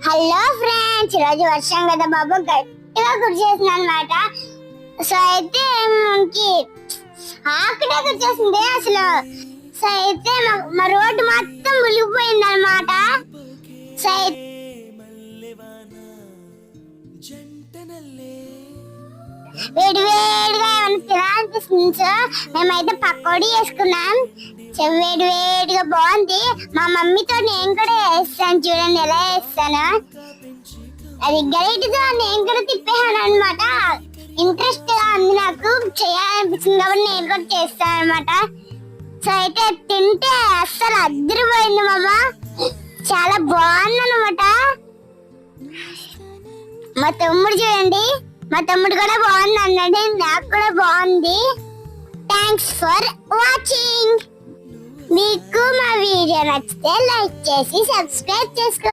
Hello friends, ఈరోజు వర్షం కదా బాబు, గట్టిగా కురిచేసింది అనమాట. సో అయితే మనకి ఆకటే కురిచేసింది అసలు. సో అయితే మా రోడ్డు మొత్తం మునిగిపోయింది అనమాట. సో వేడి వేడిగా ఏమైనా తినాలనిపిస్తుంది. సో మేమైతే పకోడీ వేసుకున్నాం. వేడి వేడిగా బాగుంది. మా మమ్మీతో నేను కూడా వేస్తాను, చూడండి ఎలా వేస్తాను. అది గరిటతో నేను కూడా తిప్పేసాను అనమాట. ఇంట్రెస్ట్ గా ఉంది, నాకు చేయాలనిపించింది కాబట్టి నేను కూడా చేస్తాను అనమాట. సో అయితే తింటే అస్సలు అద్దరిపోయింది మామ, చాలా బాగుంది అనమాట. మా తమ్ముడు చూడండి, మా తమ్ముడు కూడా బాగుంది అన్నాడు, నాకు కూడా బాగుంది. Thanks for watching. మీకు మా వీడియో నచ్చితే లైక్ చేసి సబ్స్క్రైబ్ చేసుకోండి.